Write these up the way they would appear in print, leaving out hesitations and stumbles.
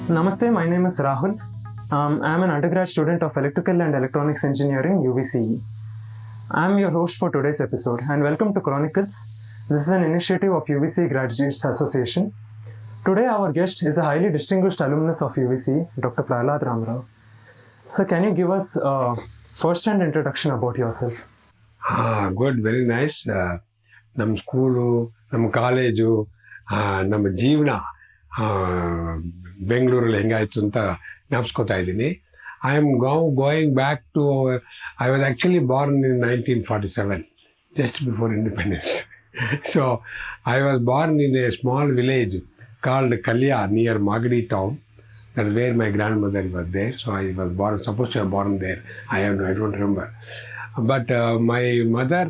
Namaste, my name is Rahul. I am an undergrad student of Electrical and Electronics Engineering, UVCE. I am your host for today's episode and welcome to Chronicles. This is an initiative of UVCE Graduates Association. Today our guest is a highly distinguished alumnus of UVCE, Dr. Prahalada Rama Rao. Sir, can you give us a first-hand introduction about yourself? Good, very nice. ನಮ್ಮ school, ನಮ್ಮ college, ನಮ್ಮ ಜೀವನ ಬೆಂಗಳೂರಲ್ಲಿ ಹೆಂಗಾಯಿತು ಅಂತ ಜ್ಞಾಪಿಸ್ಕೊತಾ ಇದ್ದೀನಿ. I am going back to I was actually born in 1947, just before independence. So I was born in a small village called Kalya near Magadi town. That's where my grandmother was there. So I was supposed to have born there. I don't remember. But my mother,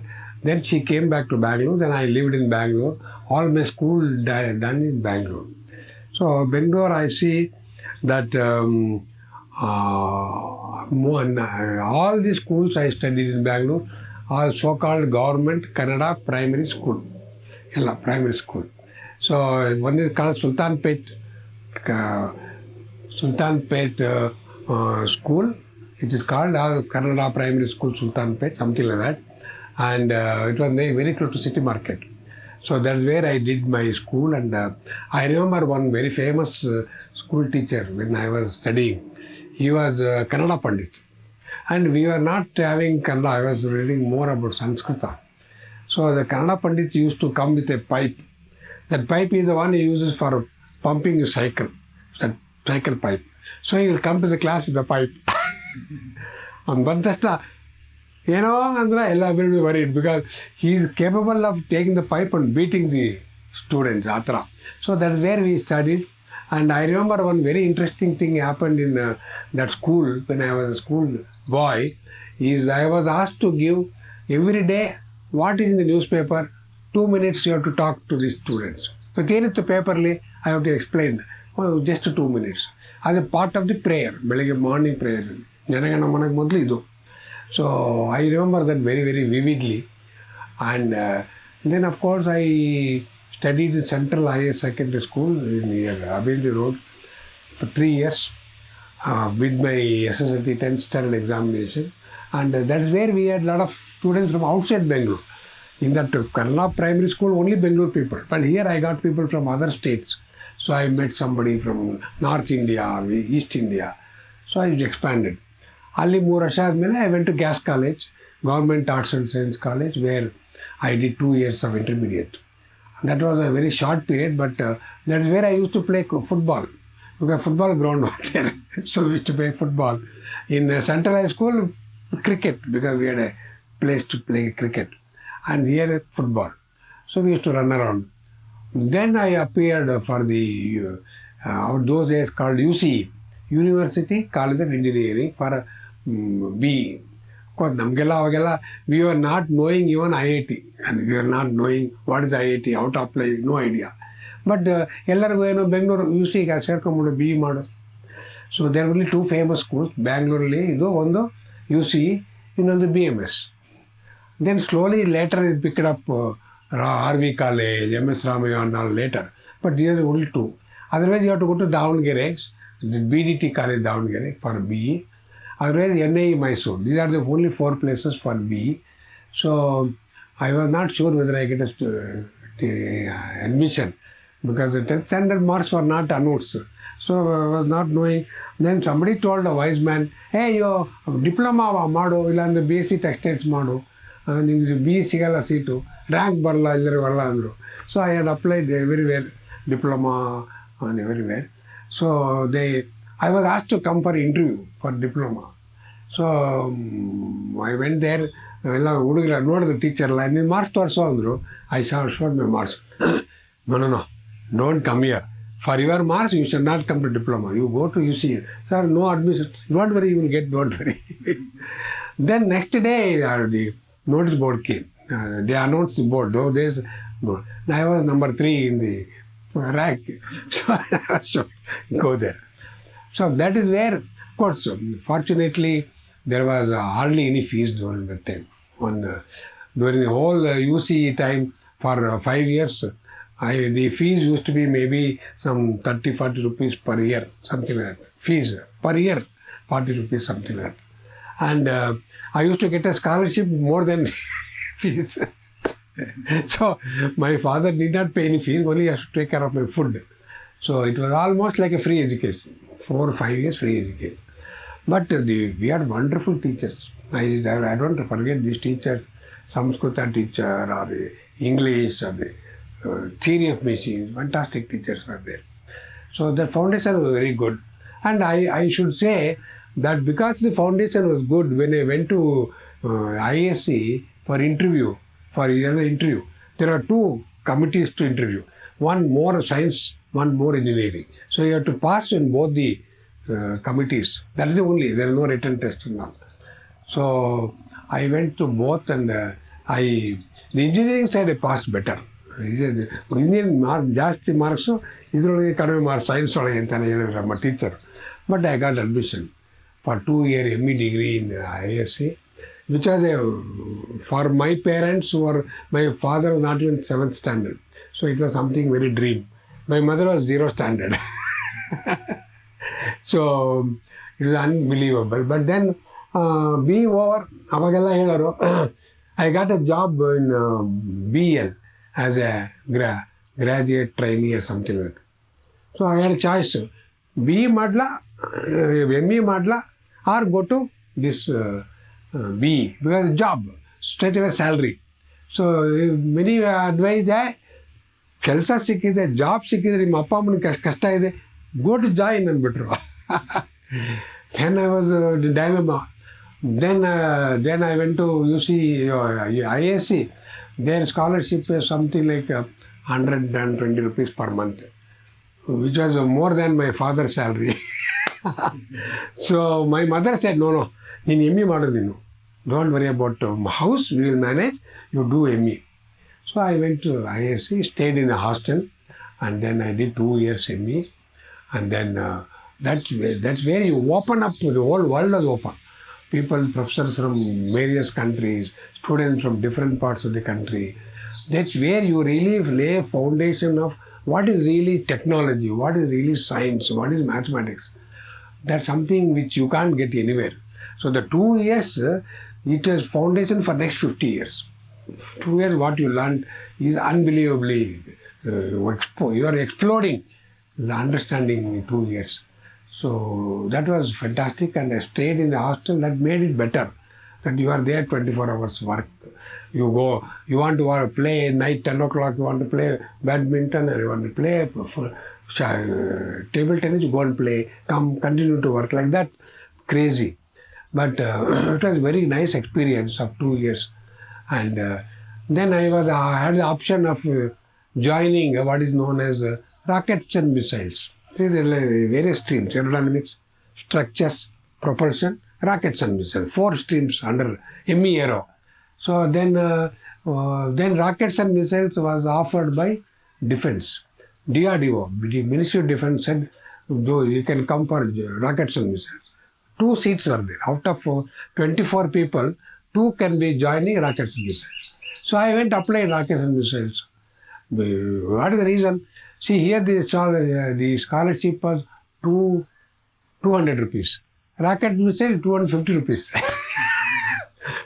then she came back to Bangalore. Then I lived in Bangalore. All my school done in Bangalore. So Bangalore, I see that all the schools I studied in Bangalore are so-called government Kannada primary school. Primary school. So one is called Sultanpet school. It is called Kannada Primary School Sultanpet, something like that. And it was very close to City Market. So that's where I did my school. And I remember one very famous school teacher when I was studying. He was Kannada Pandit. And we were not having Kannada. I was reading more about Sanskrita. So the Kannada Pandit used to come with a pipe. That pipe is the one he uses for pumping a cycle. That cycle pipe. So he will come to the class with the pipe. And Bantasta, will be worried because he is capable of taking the pipe and beating the students. So that's where we studied. And I remember one very interesting thing happened in that school when I was a school boy. I was asked to give every day what is in the newspaper. 2 minutes you have to talk to the students. So the paper I have to explain. Just 2 minutes. As a part of the prayer, morning prayer. So I remember that very, very vividly. And then of course I studied in Central Higher Secondary School near Abindi Road for 3 years with my SSLC 10th standard examination. And that's where we had a lot of students from outside Bangalore. In that Kannada primary school, only Bangalore people. But here I got people from other states. So I met somebody from North India, East India. So I expanded. Ali 3 ವರ್ಷ ಆದಮೇಲೆ I went to Gas College, Government Arts and Science College, where I did 2 years of intermediate. That was a very short period, but that's where I used to play football. Because football ground was there. So we used to play football. In Central High School, cricket, because we had a place to play cricket. And here football. So we used to run around. Then I appeared for the, those days called UCE, University College of Engineering, for BE. Of course, we were not knowing even IIT. And we were not knowing what is IIT, how to apply, no idea. But Bangalore UCE ಸೇರ್ಕೊಂಡ್ಬಿಡು BE ಮಾಡು. So there are only 2 famous schools. Bangalore ಒಂದು UCE, ಇನ್ನೊಂದು BMS. Then slowly later it picked up RV College, MS Ramaya and all later. But these are only 2. Otherwise you have to go to Davangere, the BDT College Davangere for BE. Otherwise NIE Mysore. These are the only 4 places for BE. So I was not sure whether I get admission because the 10th standard marks were not announced. So I was not knowing. Then somebody told a wise man, hey, you diploma ಮಾಡು, ಇಲ್ಲಾಂದ್ರೆ BSc textiles ಮಾಡು, ನಿಮಗೆ BE ಸಿಗಲ್ಲ seat, rank ಬರಲ್ಲ, ಎಲ್ಲರೂ ಬರಲ್ಲ ಅಂದರು. So I had applied everywhere, diploma and everywhere. So I was asked to come for interview for diploma. So I went there. ಎಲ್ಲ ಹುಡುಗರ ನೋಡಿದ್ರು ಟೀಚರ್ ಎಲ್ಲ, ನಿಮ್ಮ ಮಾರ್ಕ್ಸ್ ತೋರಿಸೋ ಅಂದರು. I showed my marks. No, don't come here. For your marks, you should not come to diploma. You go to UCE. Sir, no admission. Don't worry, you will get, don't worry. Then next day, the notice board came. They announced the board. Those days, I was number 3 in the rank. So I was go there. So that is where, of course, fortunately, there was hardly any fees during that time. During the whole UCE time, for 5 years, The fees used to be maybe some 30-40 rupees per year, something like that. Fees per year, 40 rupees, something like that. And I used to get a scholarship more than fees. So my father did not pay any fees, only has to take care of my food. So it was almost like a free education, 4 or 5 years free education. But we had wonderful teachers. I don't forget these teachers, Samskrita teacher or the English or the theory of machines, fantastic teachers were there. So the foundation was very good. And I should say that because the foundation was good, when I went to ISC for interview, there are 2 committees to interview. One more science, one more engineering. So you have to pass in both the committees. That is the only, there is no written test and all. So I went to both and the engineering side I passed better. He said, engineering mark, ಜಾಸ್ತಿ marks, ಇದರೊಳಗೆ ಕಡಿಮೆ marks, science ಒಳಗೆ ಅಂತಾನೆ ಹೇಳಿದ್ರು ನಮ್ಮ teacher. But I got admission for 2-year ME degree in ISC, which was for my parents my father was not even 7th standard. So it was something very dream. My mother was 0 standard. So it was unbelievable. But then being over, ಅವಾಗೆಲ್ಲ ಹೇಳೋರು, I got a job in BL as a graduate trainee or something like that. So I had a choice. BE madla, ME madla, or go to this BE because job, straight away salary. So many advised ಕೆಲಸ ಸಿಕ್ಕಿದೆ, job ಸಿಕ್ಕಿದ್ರೆ ನಿಮ್ಮ ಅಪ್ಪ ಅಮ್ಮನಿಗೆ ಕಷ್ಟ ಇದೆ, go to join ಅಂದ್ಬಿಟ್ರು. Then I was dilemma. Then I went to ISC. Their scholarship is something like 120 rupees per month, which was more than my father's salary. So my mother said, no, ನೀನು ME ಮಾಡು ನೀನು. Don't worry about house, we will manage, you do ME. So I went to ISC, stayed in a hostel, and then I did 2 years ME. And then that's where you open up, the whole world was open. People, professors from various countries, students from different parts of the country. That's where you really lay a foundation of what is really technology, what is really science, what is mathematics. That's something which you can't get anywhere. So the 2 years, it is foundation for next 50 years. 2 years, what you learn is unbelievably, you are exploding the understanding in 2 years. So that was fantastic, and I stayed in the hostel. That made it better, that you are there 24 hours work. You go, you want to play night 10 o'clock, you want to play badminton, or you want to play table tennis, you go and play, come continue to work like that, crazy. But it was very nice experience of 2 years. And then I had the option of joining what is known as rockets and missiles. See, there are various streams: aerodynamics, structures, propulsion, rockets and missiles. 4 streams under ME Aero. So then rockets and missiles was offered by Defense. DRDO, the Ministry of Defense said, you can come for rockets and missiles. 2 seats were there. Out of 24 people, 2 can be joining rockets and missiles. So I went to apply rockets and missiles. What is the reason? See, here the scholarship was 200 rupees. Rocket missile, 250 rupees.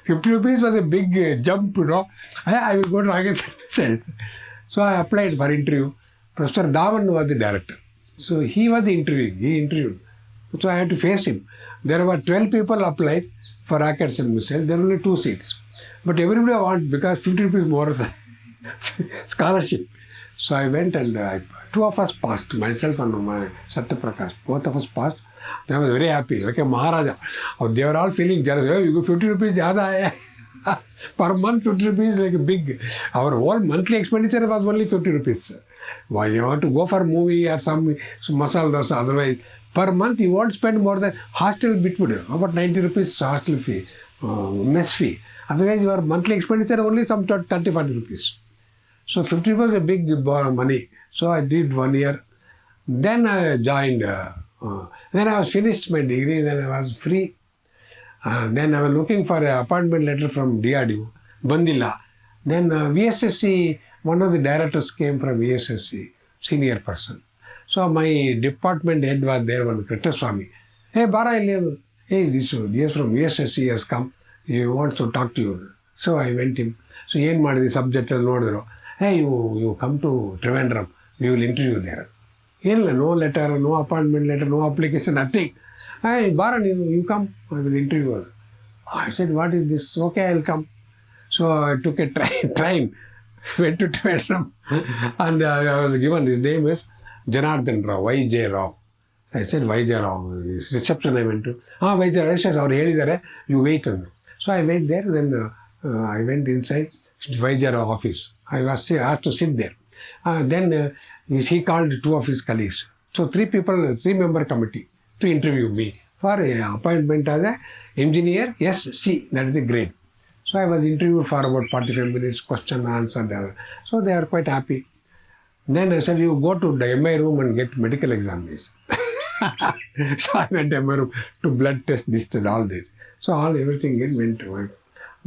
50 rupees was a big jump, you know. I will go to rockets and missiles. So I applied for interview. Professor Dhawan was the director. So he was the interview. He interviewed. So I had to face him. There were 12 people applied for rockets and missiles. There were only 2 seats. But everybody wanted, because 50 rupees more scholarship. So I went and 2 of us passed, myself and my Satya Prakash. Both of us passed. I was very happy, like a Maharaja. They were all feeling jealous. Oh, you go 50 rupees, zyada hai. Per month, 50 rupees like a big. Our whole monthly expenditure was only 50 rupees. Why you want to go for movie or some masala dosa, otherwise per month you won't spend more than hostel bitwood, about 90 rupees hostel fee, mess fee. Otherwise your monthly expenditure only some 30-40 rupees. So 50 was a big money. So I did 1 year. Then I joined. Then I was finished my degree. Then I was free. Then I was looking for an appointment letter from DRDO, Bandila. Then VSSC one of the directors came from ESSC, senior person. So my department head was there, one Kritaswamy. Hey, Bara, hey, this from ESSC has come. He wants to talk to you. So I went him. So ಏನು ಮಾಡಿದೆ subject ಅಲ್ಲಿ ನೋಡಿದ್ರು. Hey, you come to Trivandrum. We will interview there. ಏನಿಲ್ಲ, no letter, no appointment letter, no application, nothing. Hey, Bara, you come. I will interview you. I said, what is this? Okay, I will come. So I took a train, went to Trivandrum, and I was given, his name is Janardhan Rao, YJ Rao. I said, YJ Rao. Reception I went to. YJ Rao, ಅವರು ಹೇಳಿದ್ದಾರೆ, you wait. So I went there, then I went inside YJ Rao office. I was asked to sit there. Then he called two of his colleagues. So three-member committee to interview me for appointment as an engineer, SC, that is the grade. So I was interviewed for about 45 minutes, question answered. So they are quite happy. Then I said, you go to the MI room and get medical examination. So I went to MI room to blood test, this and all this. So everything went to work.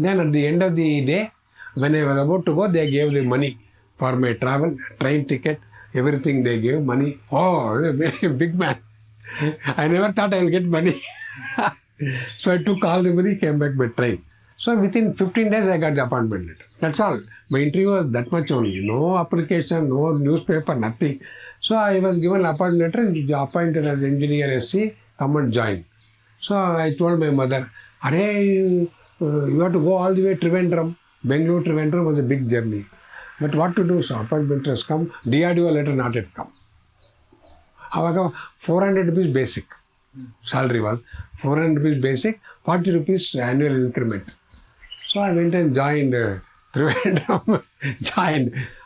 Then at the end of the day, when I was about to go, they gave the money for my travel, train ticket, everything they gave money. Oh, very big man. I never thought I will get money. So I took all the money, came back by train. So within 15 days, I got the appointment letter. That's all. My interview was that much only. No application, no newspaper, nothing. So I was given appointment letter, appointed as engineer SC, come and join. So I told my mother, you have to go all the way to Trivandrum. Bangalore Trivandrum was a big journey. But what to do? So appointment has come, DRDO letter not yet come. However, 400 rupees basic. Salary was 400 rupees basic, 40 rupees annual increment. So I went and joined Trivandrum.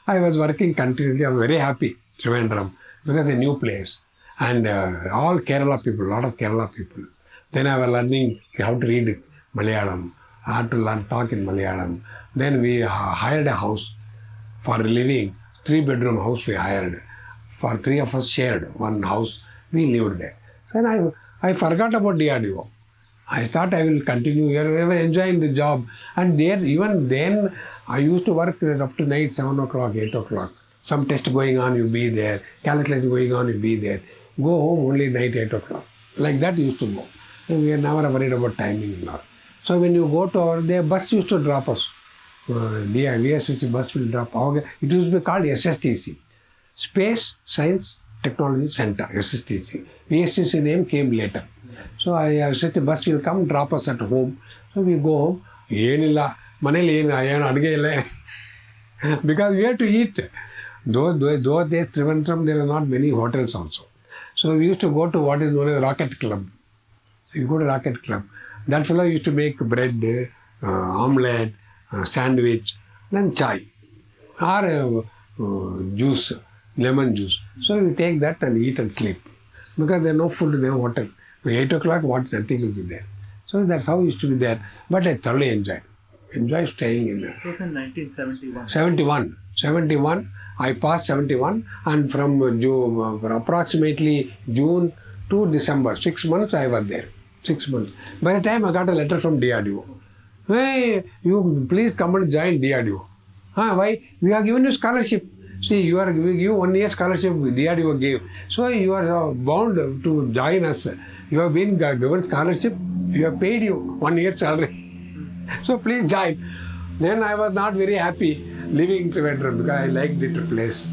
I was working continuously. I was very happy, Trivandrum, because a new place. And all Kerala people, a lot of Kerala people. Then I was learning how to read Malayalam, how to learn talk in Malayalam. Then we hired a house for living, 3-bedroom house we hired. For 3 of us shared one house, we lived there. Then I forgot about DRDO. I thought I will continue here, I was enjoying the job. And there, even then, I used to work up to night, 7 o'clock, 8 o'clock. Some test going on, you be there. Calculation going on, you be there. Go home only night, 8 o'clock. Like that used to go. And we are never worried about timing and all. So when you go to their bus used to drop us. VSCC bus will drop. It used to be called SSTC. Space Science Technology Center, SSTC. VSCC name came later. So I said the bus will come, drop us at home. So we go home. Because we have to eat. Those days, Trivandrum, there are not many hotels also. So we used to go to what is known as Rocket Club. You go to Rocket Club. That fellow used to make bread, omelette, sandwich, then chai, or juice, lemon juice. So we take that and eat and sleep. Because there is no food in the hotel. By 8 o'clock, nothing will be there. So that's how it used to be there. But I thoroughly enjoyed staying in there. This was in 1971. 71. I passed 71, and from approximately June to December, 6 months I was there. 6 months. By the time I got a letter from DRDO. Hey, you please come and join DRDO. Why? We are giving you scholarship. See, we give 1 year scholarship DRDO gave. So you are bound to join us. You have been given scholarship. We have paid you 1 year salary. So please join. Then I was not very happy living in Trivandrum because I liked the place.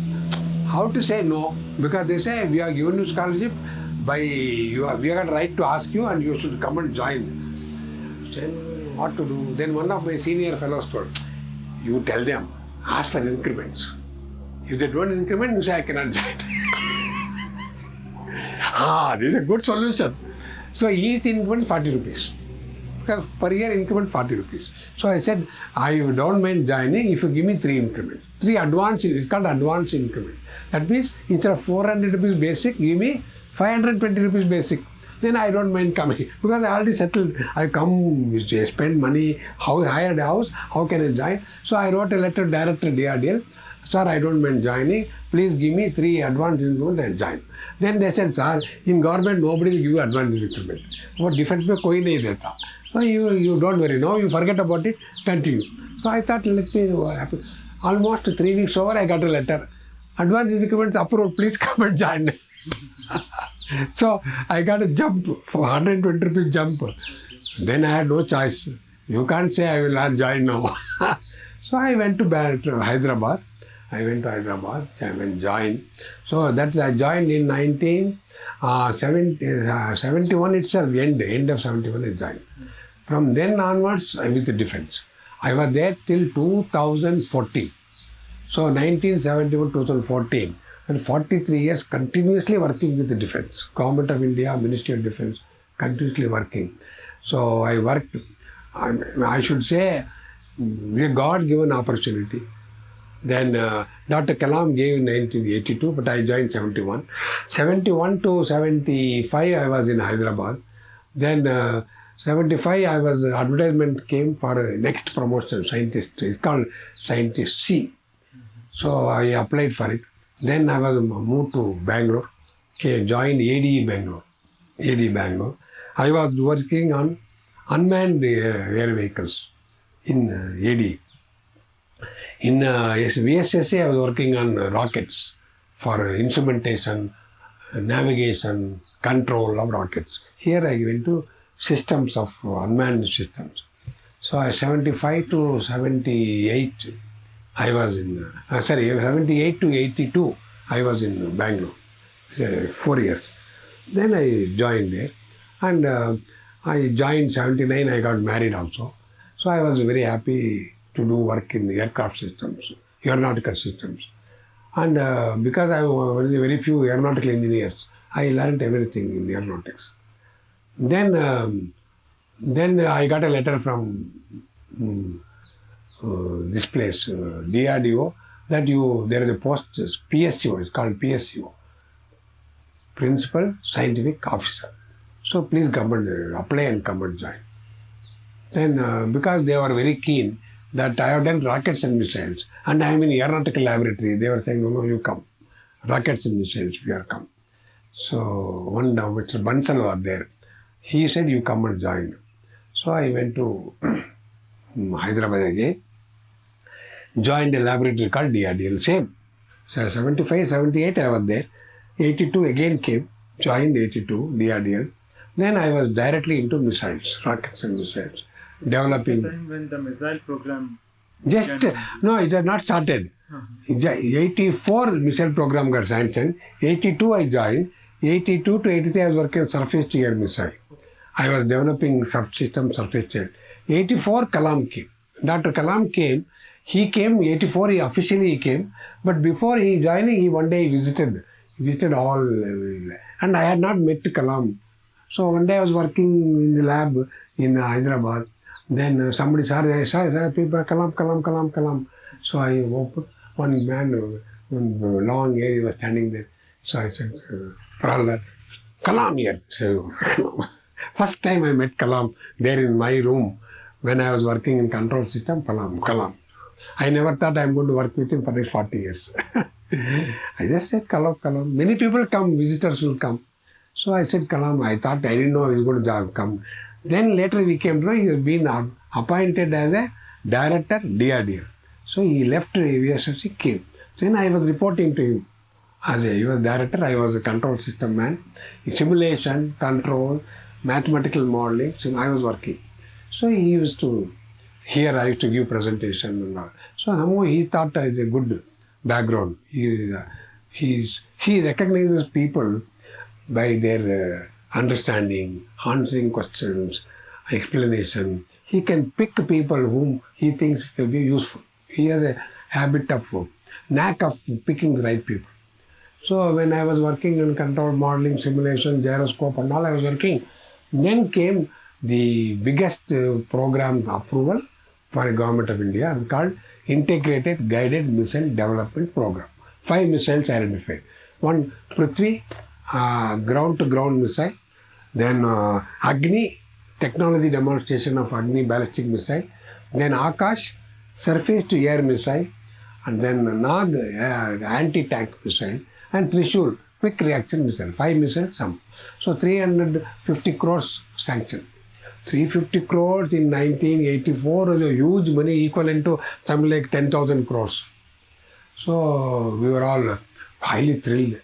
How to say no? Because they say we are giving you scholarship. We have a right to ask you and you should come and join. Then what to do? Then one of my senior fellows told, you tell them, ask for increments. If they don't increment, you say I cannot join. This is a good solution. So each increment 40 rupees. Because per year increment 40 rupees. So I said, I don't mind joining if you give me 3 increments. 3 advance, it's called advance increment. That means instead of 400 rupees basic, give me 520 rupees basic. Then I don't mind coming. Because I already settled. I come, spend money, hired a house, how can I join? So I wrote a letter to Director DRDL. Sir, I don't mind joining. Please give me 3 advance increment and join. Then they said, sir, in government nobody will give you advance increment. What difference mein koi nahi deta. So you don't worry. Now you forget about it, continue. So I thought, let's see what happens. Almost 3 weeks over, I got a letter. Advance requirements approved, please come and join. So I got a jump, 120 rupees jump. Then I had no choice. You can't say I will not join now. So I went to Hyderabad. I went and joined. So that I joined in 1971 itself, end of 71 I joined. From then onwards, I with the defense. I was there till 2014. So 1971 2014. And 43 years continuously working with the defense. Government of India, Ministry of Defense, continuously working. So I worked, I should say, a God-given opportunity. Then Dr. Kalam gave in 1982, but I joined 71. 71 to 75, I was in Hyderabad. Then 75, advertisement came for a next promotion, scientist. It's called Scientist C. So I applied for it. Then I was moved to Bangalore, joined ADE Bangalore. I was working on unmanned air vehicles in ADE. In VSSA, I was working on rockets for instrumentation, navigation, control of rockets. Here I went to systems of unmanned systems. So 75 to 78, I was in, 78 to 82, I was in Bangalore, 4 years. Then I joined there, and I joined 79, I got married also. So I was very happy to do work in the aircraft systems, aeronautical systems. And because I was very few aeronautical engineers, I learned everything in the aeronautics. Then I got a letter from this place, DRDO, that there is a post, PSCO, it's called PSCO, Principal Scientific Officer. So please come and apply and come and join. Then because they were very keen that I have done rockets and missiles, and I am in aeronautical laboratory, they were saying, no, you come. Rockets and missiles, you are come. So one day, Mr. Bansal was there. He said, you come and join. So I went to Hyderabad again, joined a laboratory called DRDL, same. So 75, 78 I was there. 82 again came, joined 82, DRDL. Then I was directly into missiles, rockets and missiles, developing. The time when the missile program No, it had not started. 84 missile program got sanctioned. 82 I joined. 82 to 83 I was working on surface to air missile. I was developing subsystem surface to air. 84 Kalam came. Dr. Kalam came. He came, 84 he officially came. But before he joining, one day he visited all. And I had not met Kalam. So one day I was working in the lab in Hyderabad. Then somebody saw people, Kalam. So I opened, one man, one long hair, he was standing there. So I said, Prahalada, Kalam here. So, first time I met Kalam there in my room when I was working in control system, Kalam. I never thought I'm going to work with him for the next 40 years. I just said, Kalam. Many people come, visitors will come. So I said, Kalam, I didn't know he was going to come. Then later we came to know he has been appointed as a director, DRDL. So he left UVSC, came. Then I was reporting to him. He was director, I was a control system man. Simulation, control, mathematical modeling, so I was working. So he used to, here I used to give presentation and all. So somehow he thought it's a good background. He recognizes people by their understanding, answering questions, explanation. He can pick people whom he thinks will be useful. He has a habit of, knack of picking the right people. So when I was working in control modeling, simulation, gyroscope and all I was working, then came the biggest program approval for the Government of India called Integrated Guided Missile Development Program. 5 missiles identified. One Prithvi, ground-to-ground missile. Then Agni, technology demonstration of Agni ballistic missile. Then Akash, surface-to-air missile. And then Nag, anti-tank missile. And Trishul, quick reaction missile. 5 missiles, some. So 350 crores sanctioned. 350 crores in 1984 was a huge money equivalent to something like 10,000 crores. So we were all highly thrilled.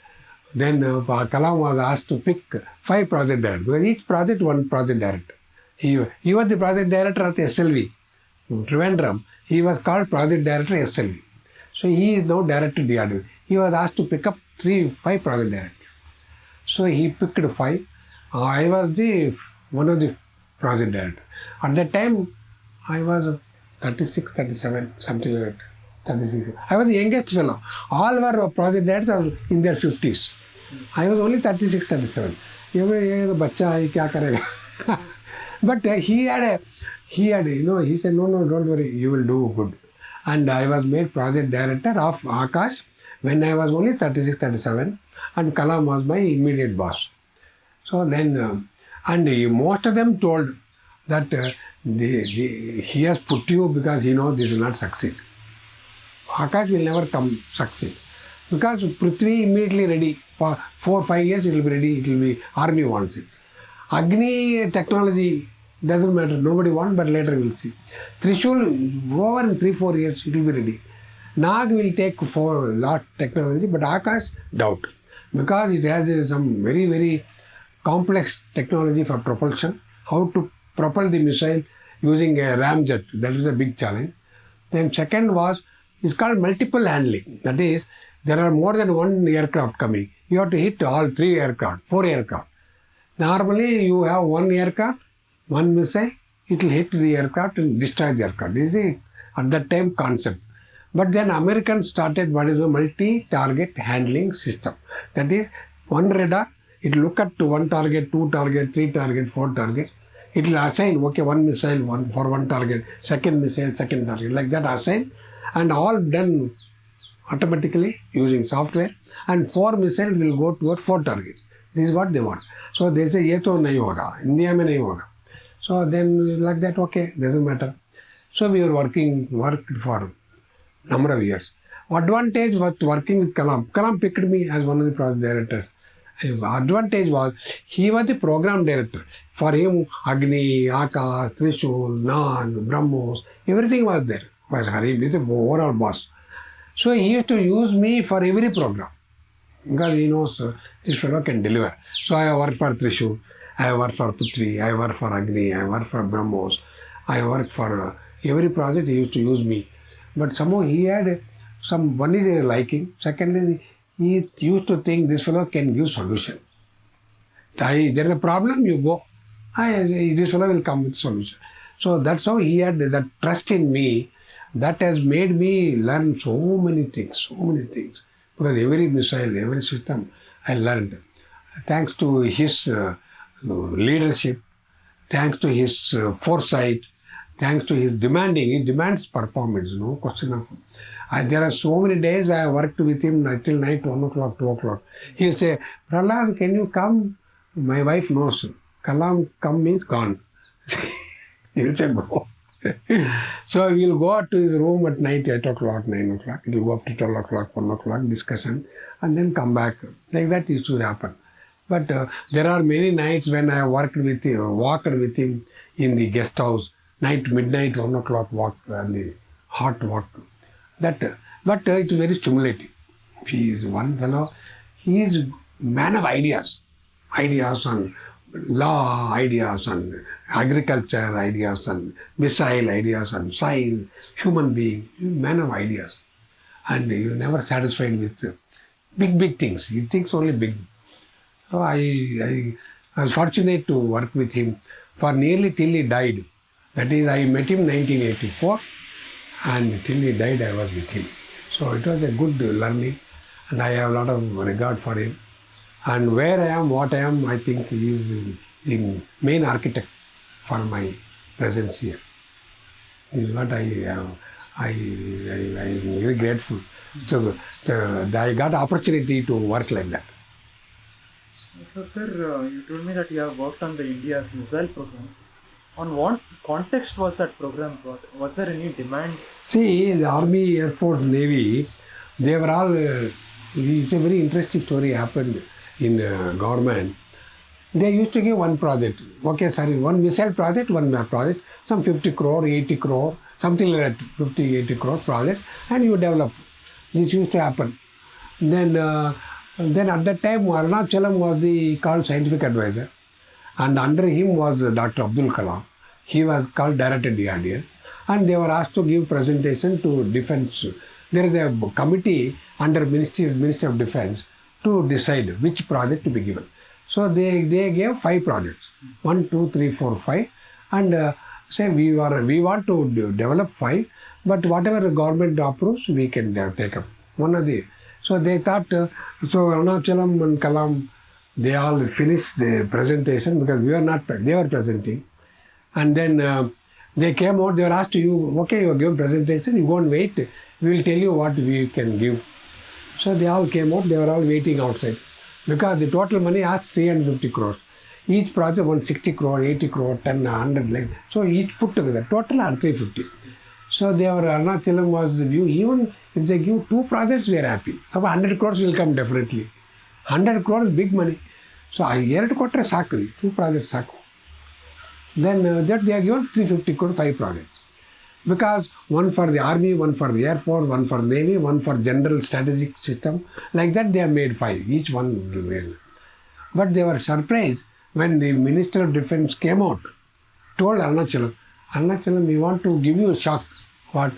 Then Kalam was asked to pick 5 project directors. Because each project, one project director. He was the project director of the SLV, Trivandrum. He was called project director SLV. So he is now director DRDO. He was asked to pick up 5 project directors. So he picked 5. I was one of the project directors. At that time, I was 36, 37, something like that. 36. I was the youngest fellow. All were project directors in their 50s. I was only 36, 37. But he said, no, don't worry, you will do good. And I was made project director of Akash when I was only 36, 37. And Kalam was my immediate boss. So then, and most of them told that he has put you because he knows this will not succeed. Akash will never succeed. Because Prithvi immediately ready. For 4 or 5 years it will be ready. It will be, army wants it. Agni technology doesn't matter. Nobody wants, but later we will see. Trishul, over in 3-4 years it will be ready. Nag will take for lot technology, but Akash, doubt. Because it has some very, very complex technology for propulsion. How to propel the missile using a ramjet. That is a big challenge. Then second was, it's called multiple handling. That is, there are more than one aircraft coming. You have to hit all 3 aircraft, 4 aircraft. Normally, you have 1 aircraft, 1 missile, it will hit the aircraft and destroy the aircraft. This is at that time concept. But then Americans started what is a multi-target handling system. That is, one radar, it will look at to 1 target, 2 target, 3 target, 4 target. It will assign, okay, 1 missile for 1 target, second missile, second target, like that assign. And all done automatically using software, and 4 missiles will go towards 4 targets. This is what they want. So they say, ye to nahi hoga, India mein nahi hoga. So then like that, okay, doesn't matter. So we were worked for number of years. Advantage was working with Kalam. Kalam picked me as one of the project directors. Advantage was, he was the program director. For him, Agni, Akash, Trishul, Nan, Brahmos, everything was there. He was the overall boss. So he used to use me for every program. Because he knows this fellow can deliver. So I worked for Trishul, I worked for Prithvi, I worked for Agni, I worked for Brahmos, I worked for every project he used to use me. But somehow he had one is a liking, second is he used to think this fellow can give solution. There is a problem, you go. This fellow will come with solution. So that's how he had that trust in me. That has made me learn so many things. Because every missile, every system, I learned. Thanks to his leadership, thanks to his foresight, thanks to his demanding. He demands performance, no question of. There are so many days I worked with him until night, 1 o'clock, 2 o'clock. He'll say, Prahalada, can you come? My wife knows. Kalam come means gone. He'll say, go. So we'll go out to his room at night, 8 o'clock, 9 o'clock. He'll go up to 12 o'clock, 1 o'clock, discussion, and then come back. Like that used to happen. But there are many nights when I walked with him in the guest house, midnight, 1 o'clock walk, and the hot walk. But it's very stimulating. He is one fellow, he is man of ideas on law, ideas on agriculture, ideas on missile, ideas on science, human being, man of ideas. And you're never satisfied with big things. He thinks only big. So I was fortunate to work with him for nearly till he died. That is, I met him in 1984, and till he died I was with him. So it was a good learning, and I have a lot of regard for him. And where I am, what I am, I think he is the main architect for my presence here. This is what I am very grateful. So I got opportunity to work like that. So sir, you told me that you have worked on the India's missile program. On what context was that program brought? Was there any demand? See, the Army, Air Force, Navy, they were all, it's a very interesting story happened in government. They used to give one project. Okay, sorry, one missile project, one map project, some 50 crore, 80 crore, something like that, 50, 80 crore project, and you develop. This used to happen. Then at that time, Arunachalam was called scientific advisor, and under him was Dr. Abdul Kalam. He was called director DRDL, and they were asked to give presentation to defense. There is a committee under Ministry of Defense to decide which project to be given. So they gave 5 projects, 1, 2, 3, 4, 5, and say we want to develop 5, but whatever the government approves, we can take up one of the. So they thought, so Arunachalam and Kalam, they all finished the presentation because we were not, they were presenting. And then they came out, they were asked, okay, you are giving presentation, you won't wait, we will tell you what we can give. So they all came out, they were all waiting outside. Because the total money asked 350 crores. Each project 160 crore, 80 crore, 10, 100, like. So each put together, total are 350. So Arunachalam was the view, even if they give 2 projects, we are happy. So 100 crores will come definitely. 100 crores, big money. So 2 quarter saku, 2 projects saku. Then that they are given 350 crore, 5 projects. Because one for the army, one for the air force, one for navy, one for general strategic system. Like that they have made 5, each one remained. But they were surprised when the Minister of Defense came out, told Arunachalam, we want to give you a shock. What?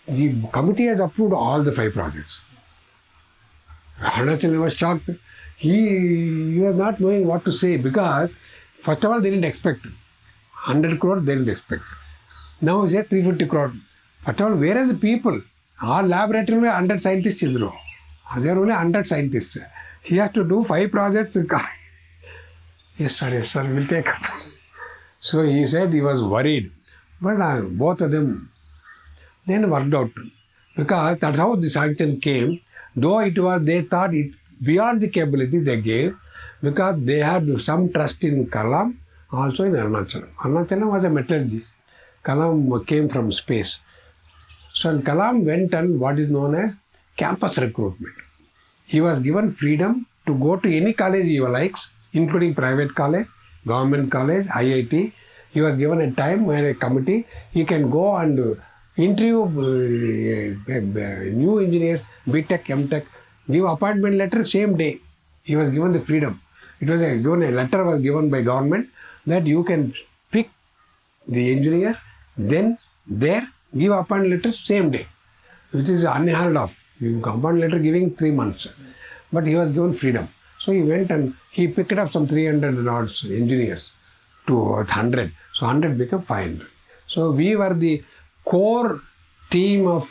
The committee has approved all the 5 projects. Arunachalam was shocked. He was not knowing what to say because first of all they didn't expect. 100 crore they didn't expect. Now he said 350 crore. First of all, where are the people? Our laboratory 100 scientists. There are only 100 scientists. He has to do 5 projects. Yes sir, we'll take up. So he said he was worried. But both of them then worked out. Because that's how the sanction came. Though it was, they thought it beyond the capability they gave, because they had some trust in Kalam, also in Arunachalam. Arunachalam was a metallurgist. Kalam came from space. So Kalam went on what is known as campus recruitment. He was given freedom to go to any college he likes, including private college, government college, IIT. He was given a time where a committee, he can go and interview new engineers, BTech, MTech, give appointment letter same day. He was given the freedom. It was a letter was given by government that you can pick the engineer, then there give appointment letter same day, which is unheard of. You appointment letter giving 3 months, but he was given freedom. So he went and he picked up some 300 odd engineers to 100. So 100 became 500. So we were the core team of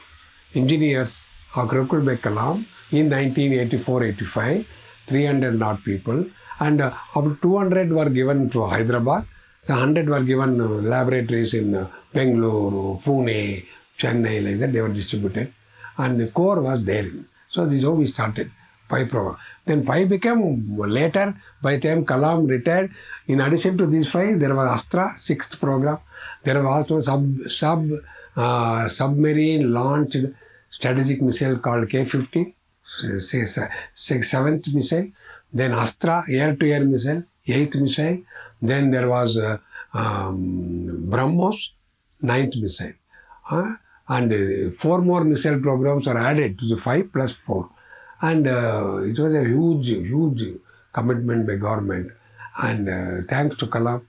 engineers recruited by Kalam in 1984-85, 300 odd people, and up to 200 were given to Hyderabad. So 100 were given laboratories in Bengaluru, Pune, Chennai, like that they were distributed, and the core was there. So this is how we started 5 program. Then 5 became later. By the time Kalam retired, in addition to these 5, there was Astra, 6th program. There was also submarine launched strategic missile called K-50, 7th missile. Then Astra, air-to-air missile, 8th missile. Then there was BrahMos, 9th missile. And 4 more missile programs are added to the 5 plus 4. And it was a huge commitment by government. And thanks to Kalam,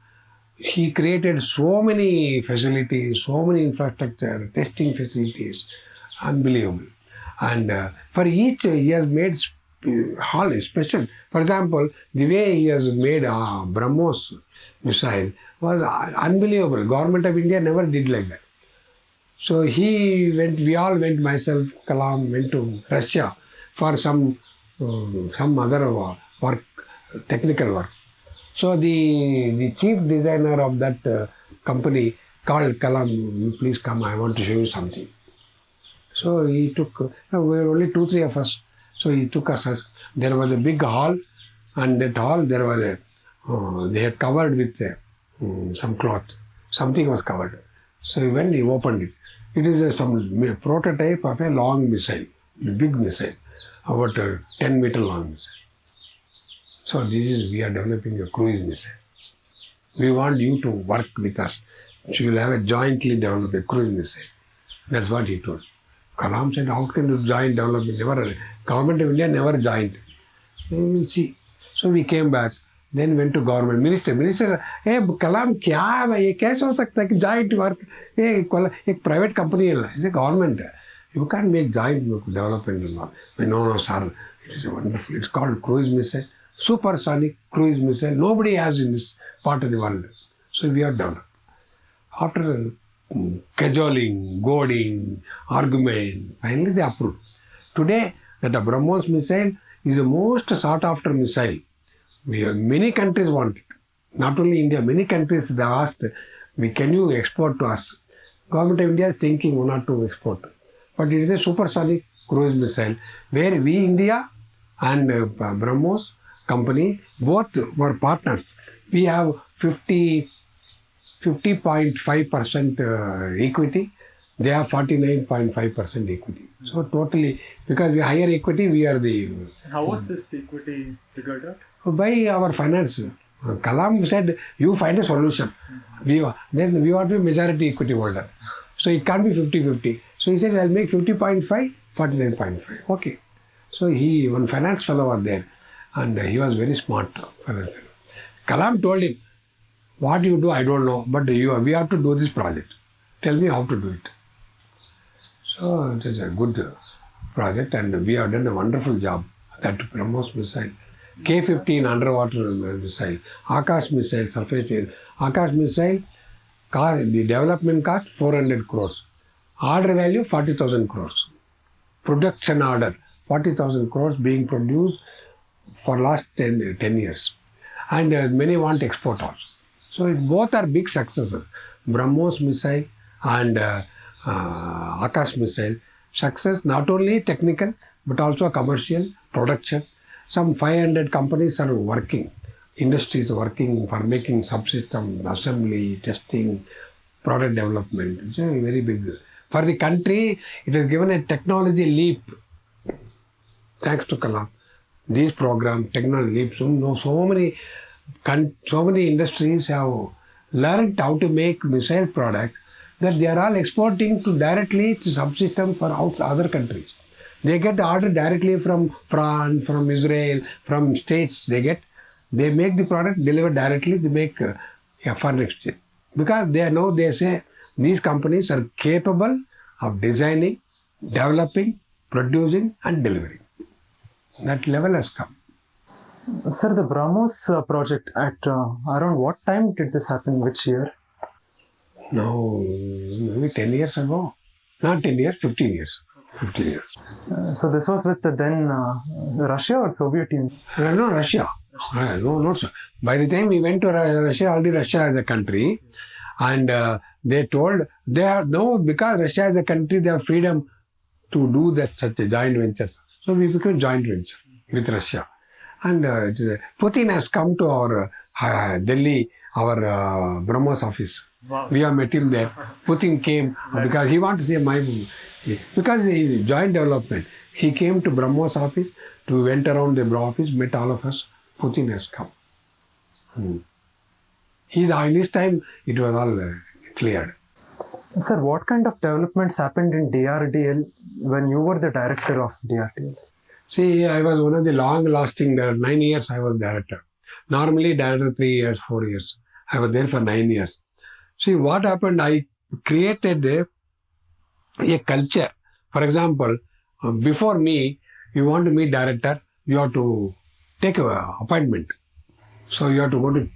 he created so many facilities, so many infrastructure, testing facilities, unbelievable. And for each, he has made hall special. For example, the way he has made BrahMos missile was unbelievable. Government of India never did like that. So we all went, myself, Kalam, went to Russia for some other work, technical work. So the chief designer of that company called Kalam, please come, I want to show you something. So he took, we were only 2-3 of us. So he took us, there was a big hall, and that hall there was they had covered with some cloth. Something was covered. So he went, he opened it. It is some prototype of a long missile, a big missile, about 10 meter long missile. So we are developing a cruise missile. We want you to work with us. So you will have a jointly developed a cruise missile. That's what he told. Kalam said, how can you join development? Never, government of India never joined. We will see. So we came back. Then went to government. Minister, hey, Kalam, क्या है ये कैसे हो सकता है कि joint work? एक private company है, it's a government. You can't make joint development. No, sir. It is wonderful. It's called cruise missile, supersonic cruise missile. Nobody has in this part of the world. So we have developed. After cajoling, goading, argument, finally they approved. Today, that the BrahMos missile is the most sought after missile. Many countries want it. Not only India, many countries they asked, can you export to us? Government of India is thinking one or two export. But it is a supersonic cruise missile where we, India and BrahMos company, both were partners. We have 50.5% equity. They have 49.5% equity. So totally, because we higher equity, we are the... How was this equity figured out? By our finance. Kalam said, you find a solution. Then we want to be majority equity holder. So it can't be 50-50. So he said, I'll make 50.5, 49.5. Okay. So one finance fellow was there. And he was very smart. Kalam told him, what you do, I don't know. But we have to do this project. Tell me how to do it. So it is a good project and we have done a wonderful job. That BrahMos missile. K-15 underwater missile, Akash missile, surface air. Akash missile, the development cost 400 crores. Order value 40,000 crores. Production order 40,000 crores being produced for last 10 years. And many want export also. So both are big successes. BrahMos missile and Akash missile. Success not only technical but also commercial, production. Some 500 companies are working, industries working for making subsystem, assembly, testing, product development. It's very big. For the country, it has given a technology leap. Thanks to Kalam. These programs, technology leaps, so many industries have learned how to make missile products that they are all exporting directly to subsystem for other countries. They get the order directly from France, from Israel, from states they make the product, deliver directly, they make foreign exchange. Because they say these companies are capable of designing, developing, producing and delivering. That level has come. Sir, the BrahMos project, at around what time did this happen? Which year? No, maybe 10 years ago. Not 10 years, 15 years. 50 years. So this was with the then Russia or Soviet Union? No, Russia. No, sir. By the time we went to Russia, already Russia as a country, and they told because Russia as a country, they have freedom to do such a joint ventures. So we became joint venture with Russia. And Putin has come to our Delhi, our BrahMos office. Wow. We have met him there. Putin came because he wanted to see because the joint development. He came to BrahMos office, went around the office, met all of us. Putin has come. In this time, it was all cleared. Sir, what kind of developments happened in DRDL when you were the director of DRDL? See, I was one of the long-lasting 9 years I was director. Normally, director 3 years, 4 years. I was there for 9 years. See, what happened, I created a culture. For example, before me, you want to meet director, you have to take an appointment. So you have to go to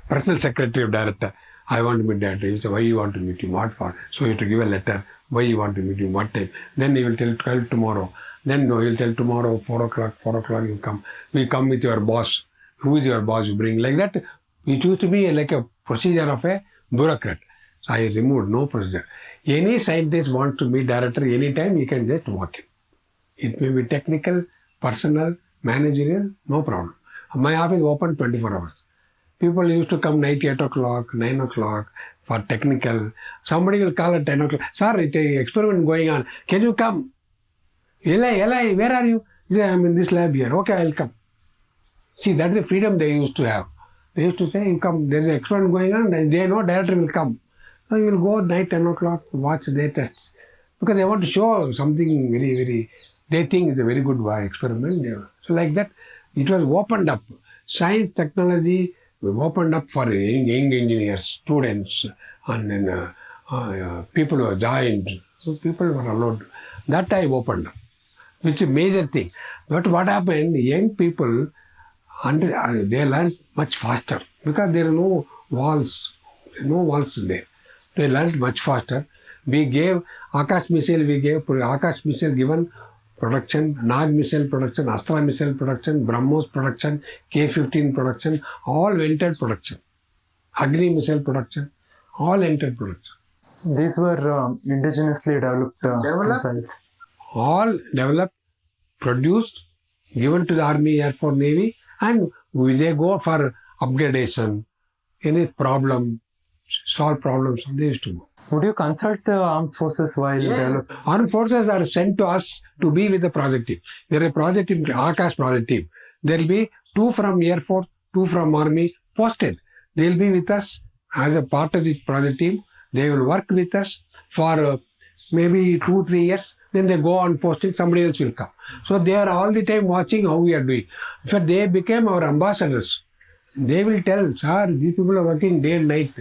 personal secretary of director. I want to meet director. You say, why you want to meet him? What for? So you have to give a letter. Why you want to meet him? What time? Then he will tell 12 tomorrow. Then he will tell tomorrow 4 o'clock you come. We come with your boss. Who is your boss? You bring. Like that. It used to be like a procedure of a bureaucrat. So I removed no procedure. Any scientist wants to meet director anytime, he can just walk in. It may be technical, personal, managerial, no problem. My office is open 24 hours. People used to come night 8 o'clock, 9 o'clock for technical. Somebody will call at 10 o'clock. Sir, it's an experiment going on. Can you come? Eli, where are you? He said, I'm in this lab here. Okay, I'll come. See, that's the freedom they used to have. They used to say, you come, there's an experiment going on, and they know director will come. So you will go night 10 o'clock, watch their tests. because they want to show something very, very, they think it's a very good experiment. So like that, it was opened up. Science, technology opened up for young engineers, students, and then people were joined. So people were allowed. That time opened up, which is a major thing. But what happened, young people, they learn much faster because there are no walls there. They learned much faster. We gave Akash missile, given production, Nag missile production, Astra missile production, BrahMos production, K-15 production, all entered production. Agni missile production, all entered production. These were indigenously developed missiles. All developed, produced, given to the Army, Air Force, Navy, and they go for upgradation. Any problem, solve problems, they used to go. Would you consult the armed forces while developing? Armed forces are sent to us to be with the project team. There is a project team, Akash project team. There will be 2 from Air Force, 2 from Army posted. They will be with us as a part of the project team. They will work with us for maybe 2-3 years. Then they go on posting, somebody else will come. So they are all the time watching how we are doing. In fact, they became our ambassadors. They will tell, sir, these people are working day and night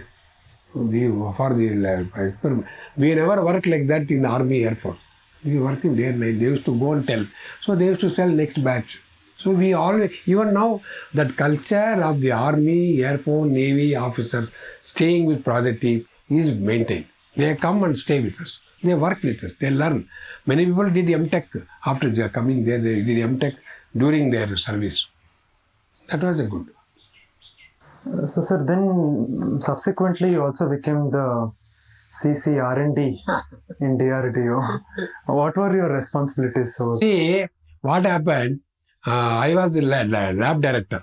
for the experiment. We never worked like that in the Army, Air Force. We were working day and night. They used to go and tell. So they used to sell next batch. So we always, even now, that culture of the Army, Air Force, Navy officers staying with project team is maintained. They come and stay with us. They work with us. They learn. Many people did M.Tech after they are coming there. They did M.Tech during their service. That was a good. So, sir, then subsequently you also became the CC R&D in DRDO. What were your responsibilities? See, what happened, I was the lab director.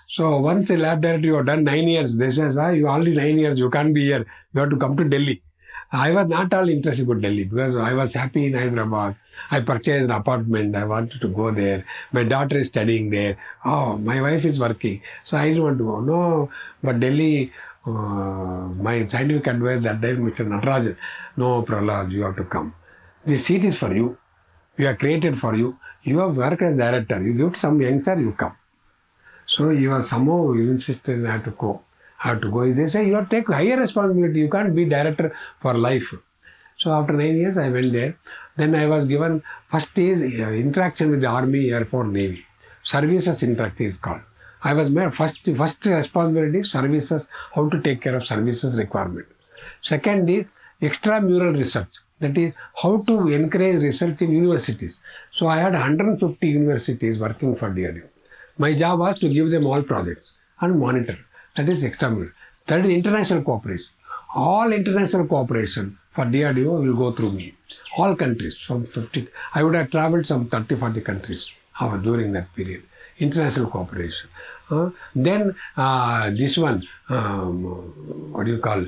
So once the lab director, you have done 9 years, they says, you only 9 years, you can't be here. You have to come to Delhi. I was not all interested in Delhi because I was happy in Hyderabad. I purchased an apartment. I wanted to go there. My daughter is studying there. Oh, my wife is working. So I didn't want to go. No, but Delhi, my scientific advisor that time, Mr. Natarajan, no, Prahalada, you have to come. This seat is for you. We are created for you. You have worked as director. You give to some youngster, you come. So he was somehow insisted I have to go. They say you have to take higher responsibility. You can't be director for life. So after 9 years, I went there. Then I was given first is interaction with the Army, Air Force, Navy. Services interaction is called. I was made first responsibility services, how to take care of services requirement. Second is extramural research. That is how to encourage research in universities. So I had 150 universities working for DRDO. My job was to give them all projects and monitor. That is extramural. That is international cooperation. All international cooperation for DRDO will go through me. All countries, from 50, I would have traveled some 30-40 countries during that period. International cooperation. Then this one, what do you call,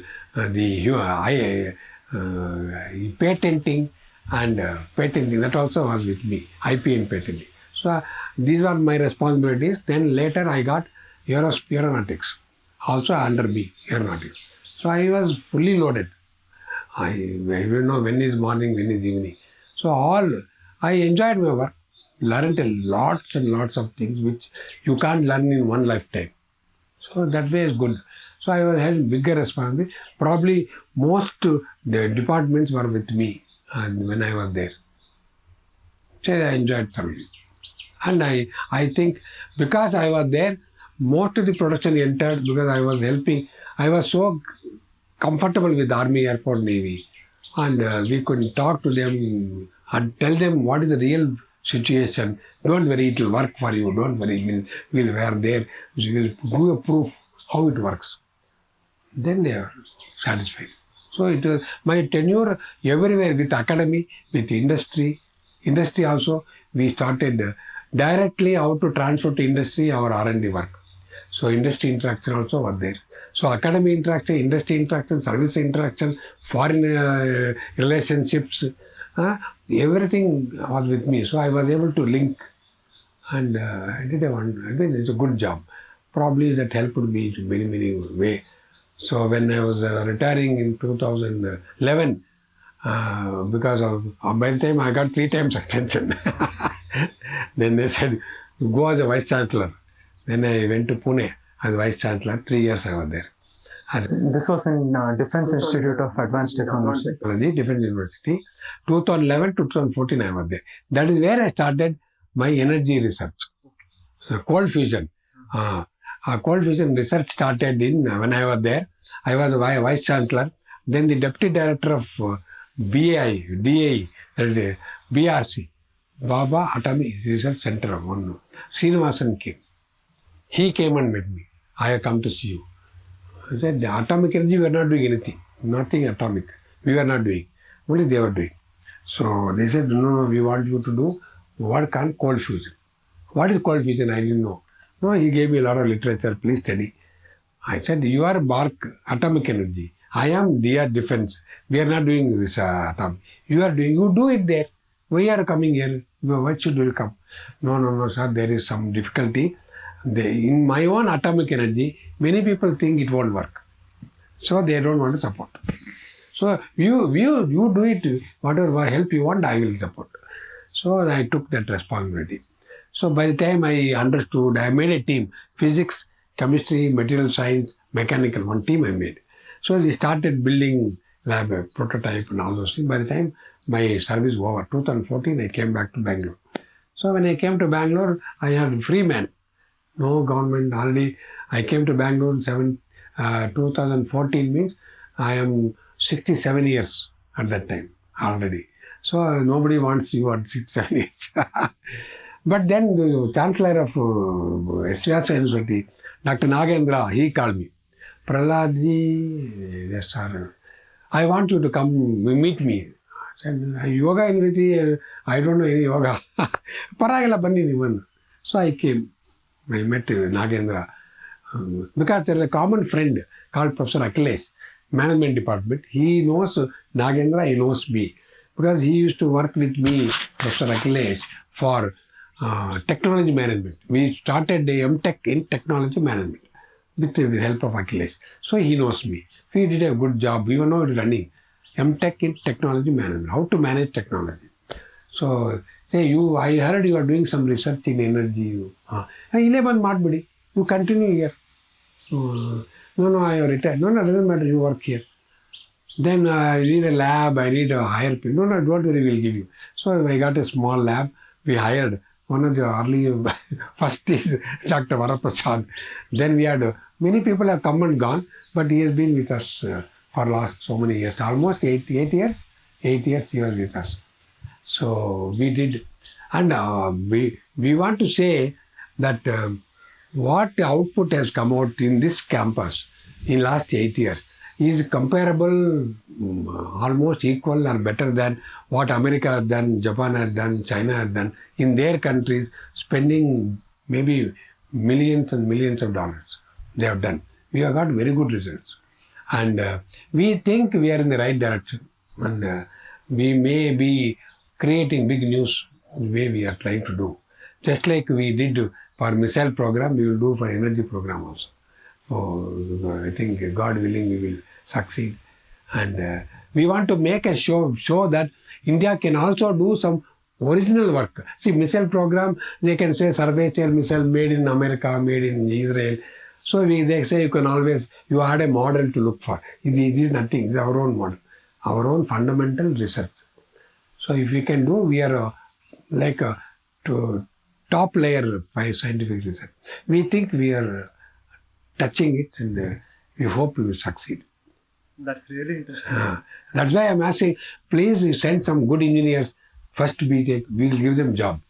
patenting and patenting, that also was with me, IP and patenting. So these are my responsibilities. Then later I got aeronautics, also under me, aeronautics. So I was fully loaded. I don't know when is morning, when is evening. So I enjoyed my work, learned lots and lots of things which you can't learn in one lifetime. So that way is good. So I was having bigger responsibility. Probably most the departments were with me when I was there. So I enjoyed thoroughly. And I think because I was there, most of the production entered because I was helping. I was so comfortable with Army, Air Force, Navy. And we could talk to them and tell them what is the real situation. Don't worry, it will work for you. Don't worry, we are there. We will give a proof how it works. Then they are satisfied. So it was my tenure everywhere with academy, with industry. Industry also, we started directly how to transfer to industry our R&D work. So industry interaction also was there. So academy interaction, industry interaction, service interaction, foreign relationships, everything was with me. So I was able to link and I mean, it's a good job. Probably that helped me in many ways. So when I was retiring in 2011, because by the time I got 3 times extension. Then they said, go as a vice chancellor. Then I went to Pune as vice chancellor. 3 years I was there. This was in Defense Institute of Advanced Technology. Defense University. 2011 to 2014 I was there. That is where I started my energy research. Cold fusion. Cold fusion research started when I was there. I was a vice chancellor. Then the deputy director of BAI, DAE, BRC, Baba Atomic Research Center, one Srinivasan came. He came and met me. I have come to see you. I said, the atomic energy, we are not doing anything. Nothing atomic. We were not doing. Only they were doing. So they said, no, we want you to do work on cold fusion. What is cold fusion? I didn't know. No, he gave me a lot of literature. Please study. I said, you are atomic energy. I am their defense. We are not doing this atomic. You are doing, you do it there. Why are coming here? Why should you come? No, sir, there is some difficulty. In my own atomic energy, many people think it won't work. So they don't want to support. So you do it, whatever help you want, I will support. So I took that responsibility. So by the time I understood, I made a team. Physics, chemistry, material science, mechanical, one team I made. So we started building lab, prototype and all those things. By the time my service was over, 2014, I came back to Bangalore. So when I came to Bangalore, I had free man. No government, already I came to Bangalore 2014 means I am 67 years at that time already. So nobody wants you at 67 years. But then the chancellor of SVS University, Dr. Nagendra, he called me. Prahalada, yes sir, I want you to come meet me. I said, yoga University, I don't know any yoga. Paragala Bandi Nivan. So I came. I met Nagendra because there is a common friend called Professor Achilles, management department. He knows Nagendra, he knows me because he used to work with me, Professor Achilles, for technology management. We started the MTech in technology management with the help of Achilles. So he knows me. He did a good job. We were now running MTech in technology management, how to manage technology. So say I heard you are doing some research in energy. You continue here. No, I have retired. No, doesn't matter, you work here. Then I need a lab, I need a higher people. No, don't worry, we'll give you. So I got a small lab. We hired one of the early, first is Dr. Varaprasad. Then we had, many people have come and gone, but he has been with us for last so many years. Almost 8 years. 8 years he was with us. So we did, and we want to say that what output has come out in this campus in last 8 years is comparable, almost equal or better than what America has done, Japan has done, China has done in their countries, spending maybe millions and millions of dollars. They have done. We have got very good results, and we think we are in the right direction, and we may be creating big news the way we are trying to do. Just like we did for missile program, we will do for energy program also. So I think God willing we will succeed. And we want to make a show that India can also do some original work. See, missile program, they can say surface air missile made in America, made in Israel. So they say you had a model to look for. It is nothing, it's our own model, our own fundamental research. So if we can do, we are like a top layer by scientific research. We think we are touching it, and we hope we will succeed. That's really interesting. That's why I'm asking, please send some good engineers. First we will give them job.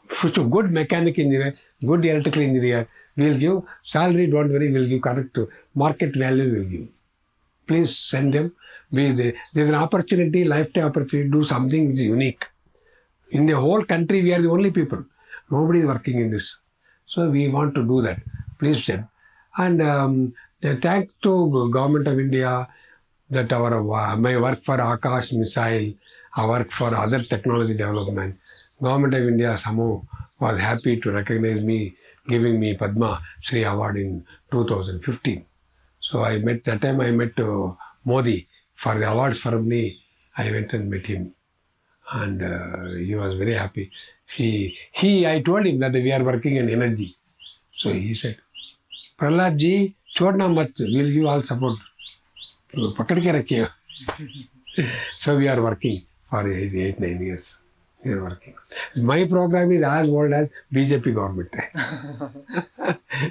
So good mechanic engineer, good electrical engineer, we will give salary, don't worry, we will give correct market value, we will give. Please send them. There's an opportunity, lifetime opportunity to do something which is unique. In the whole country, we are the only people. Nobody is working in this. So we want to do that. Please send. And thanks to Government of India that my work for Akash missile, I work for other technology development. Government of India somehow was happy to recognize me, giving me Padma Shri award in 2015. So that time I met Modi for the awards ceremony I went and met him, and he was very happy. I told him that we are working in energy. So he said, Prahalad ji, chodna mat, we'll give all support. Pakad ke rakhiye. So we are working for 8-9 years. We are working. My program is as old as BJP government.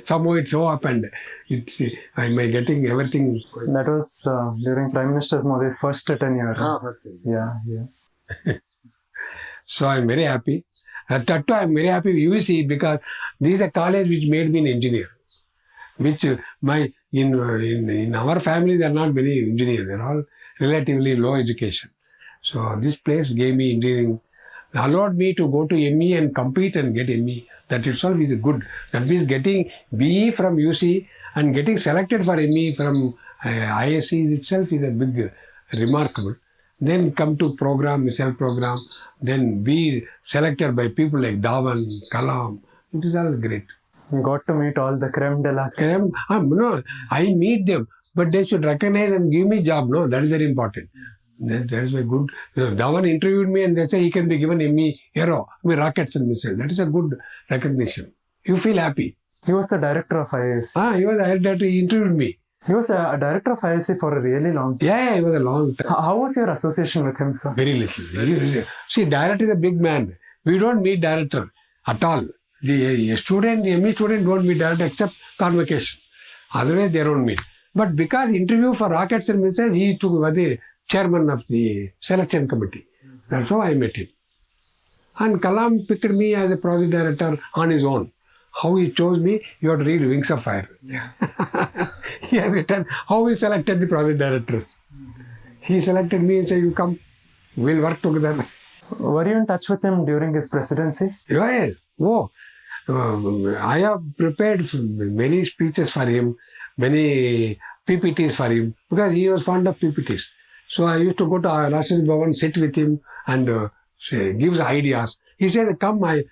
Somehow it so happened. I'm getting everything. That was during Prime Minister Modi's first tenure. First thing. Yeah. So I'm very happy. At that time, I'm very happy with UVCE because this is a college which made me an engineer. Which in our family there are not many engineers. They're all relatively low education. So this place gave me engineering, allowed me to go to ME and compete and get ME. That itself is good. That means getting BE from UC and getting selected for ME from ISC itself is a big remarkable. Then come to program, missile program, then be selected by people like Dhawan, Kalam. It is all great. You got to meet all the creme de la creme. No, I meet them, but they should recognize and give me job. No, that is very important. That is very good. Dhawan interviewed me and they say he can be given ME Aero with rockets and missiles. That is a good recognition. You feel happy. He was the director of ISC. He was that he interviewed me. He was a director of ISC for a really long time. Yeah, it was a long time. How was your association with him, sir? Very little. Very little. See, director is a big man. We don't meet director at all. The student, the ME student don't meet director except convocation. Otherwise, they don't meet. But because interview for rockets and missiles, he was the chairman of the selection committee. That's how I met him. And Kalam picked me as a project director on his own. How he chose me, you have to read Wings of Fire. Yeah. He has written how he selected the project directors. He selected me and said, you come, we'll work together. Were you in touch with him during his presidency? Yes. I have prepared many speeches for him, many PPTs for him, because he was fond of PPTs. So I used to go to Rashtrapati Bhavan, sit with him and gives ideas. He said, come, what?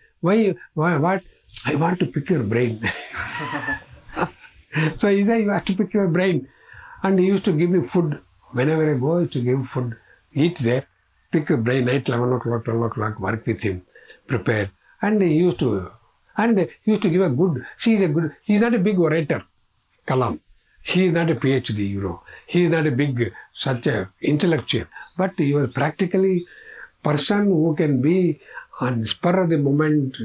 I want to pick your brain. So he said, you have to pick your brain. And he used to give me food. Whenever I go, he used to give food. Eat there, pick your brain, night 11 o'clock, 12 o'clock, work with him, prepare. And he used to give a good, he's not a big orator, Kalam. He is not a PhD, He is not a big, such a intellectual. But he was practically person who can be on spur of the moment,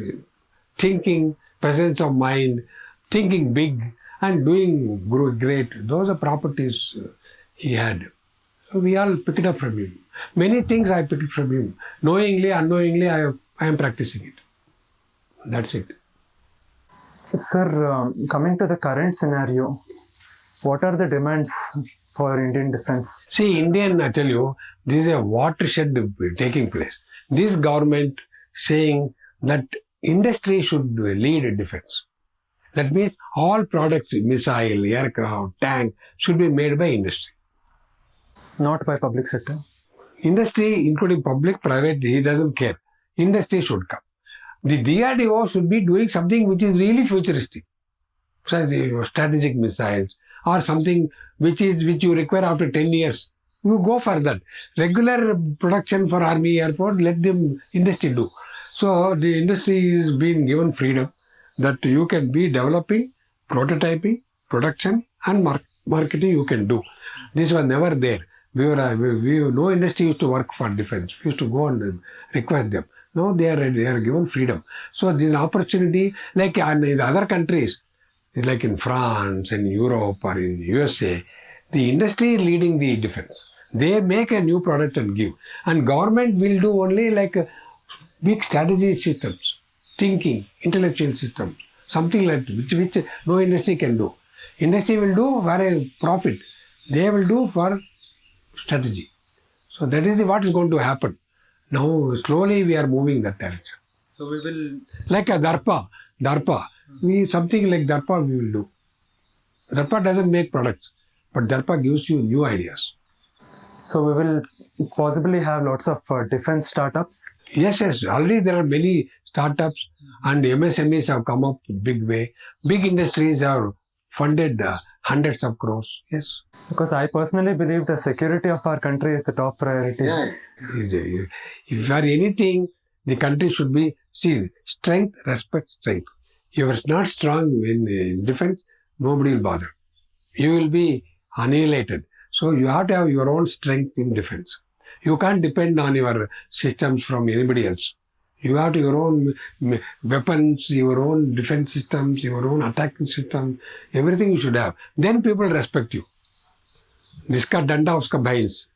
thinking, presence of mind, thinking big and doing great. Those are properties he had. So we all picked it up from him. Many things I picked from him. Knowingly, unknowingly, I am practicing it. That's it. Sir, coming to the current scenario, what are the demands for Indian defense? See, I tell you, this is a watershed taking place. This government saying that industry should lead defense. That means all products, missile, aircraft, tank, should be made by industry. Not by public sector? Industry, including public, private, he doesn't care. Industry should come. The DRDO should be doing something which is really futuristic. Strategic missiles or something which you require after 10 years. You go for that. Regular production for Army, Air Force, let them industry do. So the industry is being given freedom that you can be developing, prototyping, production and marketing you can do. This was never there. No industry used to work for defense. We used to go and request them. No, they are given freedom. So this opportunity, like in other countries, like in France and Europe or in USA, the industry is leading the defense. They make a new product and give. And government will do only like big strategy systems, thinking, intellectual systems, something like which no industry can do. Industry will do for a profit. They will do for strategy. So that is what is going to happen. Now slowly we are moving that direction. So we will... Like a DARPA. Something like DARPA we will do. DARPA doesn't make products, but DARPA gives you new ideas. So we will possibly have lots of defense startups? Yes. Already there are many startups and MSMEs have come up in big way. Big industries have funded hundreds of crores. Yes. Because I personally believe the security of our country is the top priority. If for anything, the country should be, see, strength, respect, strength. If you are not strong in defense, nobody will bother. You will be annihilated. So you have to have your own strength in defense. You can't depend on your systems from anybody else. You have your own weapons, your own defense systems, your own attacking system, everything you should have. Then people respect you. Jiska danda uska bhais.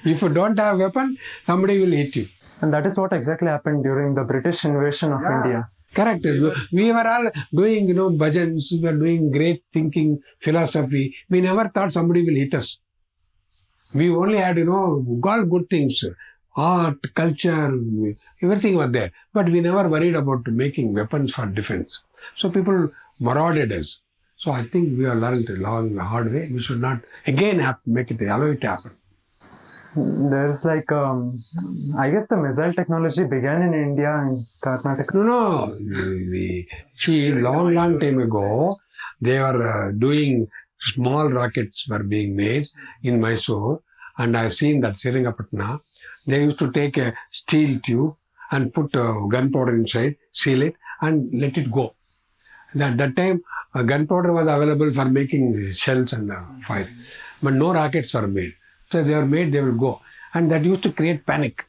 If you don't have weapon, somebody will hit you. And that is what exactly happened during the British invasion of India. Correct. We were all doing, bhajans, we were doing great thinking, philosophy. We never thought somebody will hit us. We only had, all good things. Art, culture, everything was there. But we never worried about making weapons for defense. So people marauded us. So I think we have learned along the hard way. We should not again allow it to happen. There's I guess the missile technology began in India and Karnataka. No. See, long time ago, they were doing small rockets were being made in Mysore, and I've seen that Srirangapatna. They used to take a steel tube and put gunpowder inside, seal it, and let it go. At that time, gunpowder was available for making shells and fire, but no rockets were made. So they are made, they will go. And that used to create panic.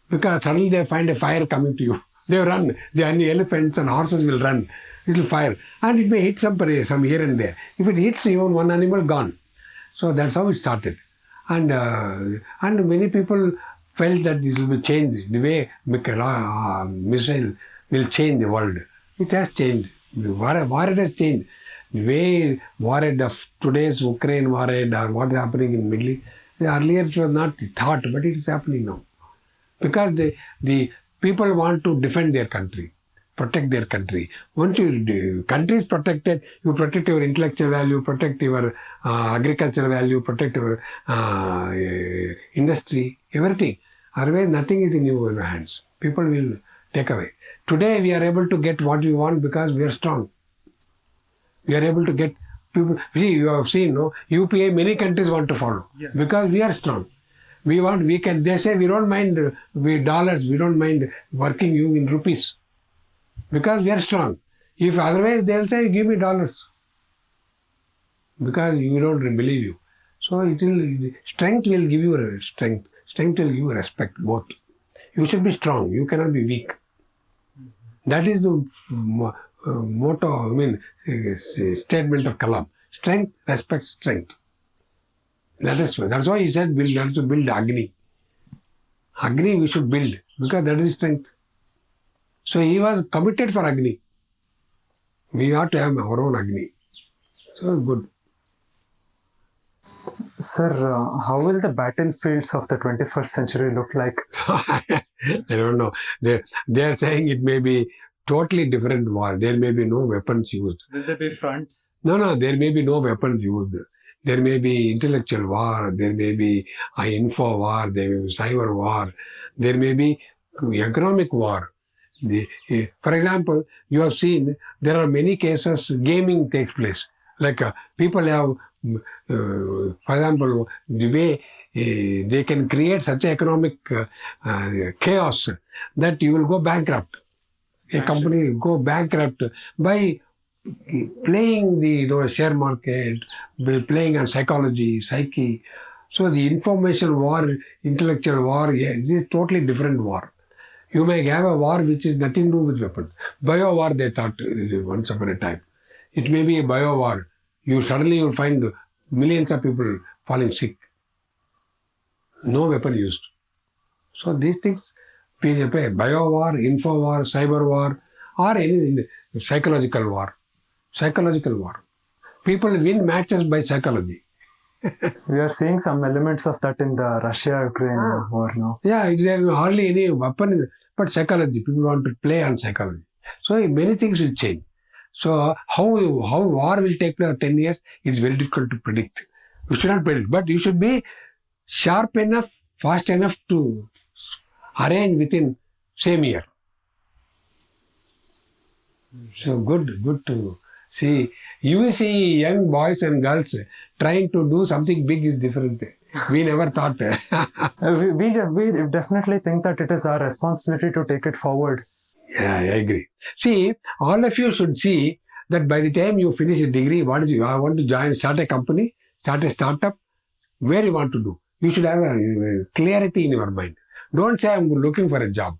Because suddenly they find a fire coming to you. They run. The elephants and horses will run. It will fire. And it may hit some here and there. If it hits even one animal, gone. So that's how it started. And many people felt that this will be changed. The way missile will change the world. It has changed. War has changed. The way war of today's Ukraine war or what is happening in Middle East, earlier it was not thought, but it is happening now. Because the people want to defend their country, protect their country. Once your country is protected, you protect your intellectual value, protect your agricultural value, protect your industry, everything. Otherwise, nothing is in your hands. People will take away. Today, we are able to get what we want because we are strong. We are able to get people. See, you have seen, UPA, many countries want to follow because we are strong. They say we don't mind dollars, we don't mind working you in rupees because we are strong. If otherwise, they will say, give me dollars because you don't believe you. So strength will give you strength. Strength will give you respect, both. You should be strong. You cannot be weak. That is the motto, statement of Kalam. Strength, respect, strength. That's why he said we have to build Agni. Agni we should build because that is strength. So he was committed for Agni. We have to have our own Agni. So good. Sir, how will the battlefields of the 21st century look like? I don't know. They are saying it may be totally different war. There may be no weapons used. Will there be fronts? No, there may be no weapons used. There may be intellectual war, there may be info war, there may be cyber war, there may be economic war. For example, you have seen there are many cases gaming takes place. Like people have, for example, the way they can create such economic chaos that you will go bankrupt. A company go bankrupt by playing the share market, playing on psychology, psyche. So the information war, intellectual war, is a totally different war. You may have a war which is nothing to do with weapons. Bio war they thought once upon a time. It may be a bio war. Suddenly you will find millions of people falling sick. No weapon used. So these things, bio war, info war, cyber war, or any psychological war. Psychological war. People win matches by psychology. We are seeing some elements of that in the Russia-Ukraine war now. Yeah, there is hardly any weapon, but psychology. People want to play on psychology. So many things will change. So how war will take place in 10 years is very difficult to predict. You should not predict, but you should be sharp enough, fast enough to arrange within same year. So good to see UVCE young boys and girls trying to do something big is different. We never thought. We definitely think that it is our responsibility to take it forward. Yeah, I agree. See, all of you should see that by the time you finish a degree, what is you? I want to start a company, start a startup. Where you want to do? You should have a clarity in your mind. Don't say I'm looking for a job.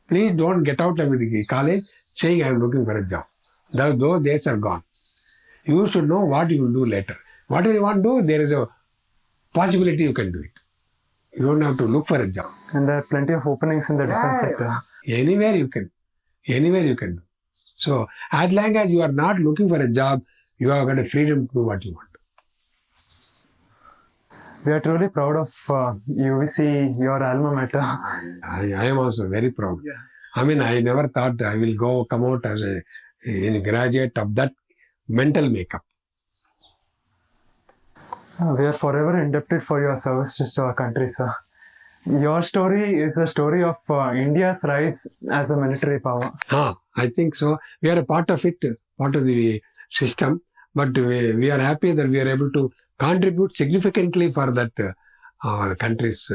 Please don't get out of the college saying I'm looking for a job. Those days are gone. You should know what you will do later. Whatever you want to do, there is a possibility you can do it. You don't have to look for a job. And there are plenty of openings in the defense sector. Anywhere you can. Anywhere you can do. So, as long as you are not looking for a job, you have got a freedom to do what you want. We are truly proud of UVC, your alma mater. I am also very proud. Yeah. I mean, I never thought I will come out as a graduate of that mental makeup. We are forever indebted for your services to our country, sir. Your story is a story of India's rise as a military power. I think so. We are a part of it, part of the system. But we are happy that we are able to contribute significantly for that our country's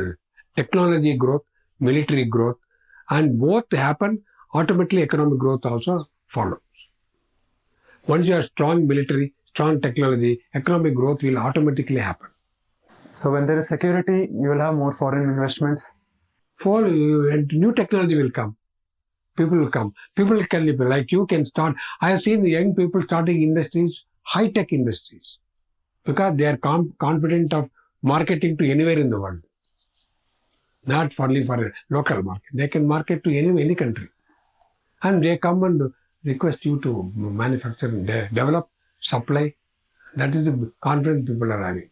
technology growth, military growth, and both happen, automatically economic growth also follows. Once you have strong military, strong technology, economic growth will automatically happen. So when there is security, you will have more foreign investments. And new technology will come. People will come. People can, like you can start. I have seen the young people starting industries, high-tech industries, because they are confident of marketing to anywhere in the world. Not only for a local market. They can market to any country. And they come and request you to manufacture, develop, supply. That is the confidence people are having.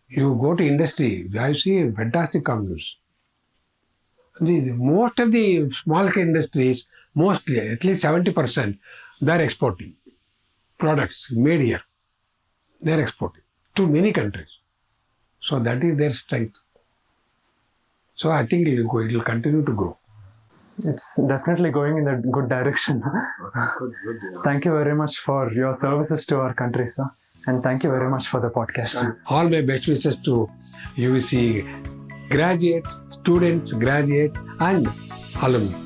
You go to industry, I see fantastic companies. Most of the small industries, mostly, at least 70%, they are exporting products made here. They are exporting to many countries. So that is their strength. So I think it will continue to grow. It's definitely going in the good direction. Thank you very much for your services to our country, sir. And thank you very much for the podcast. All my best wishes to UVC graduates, students, graduates, and alumni.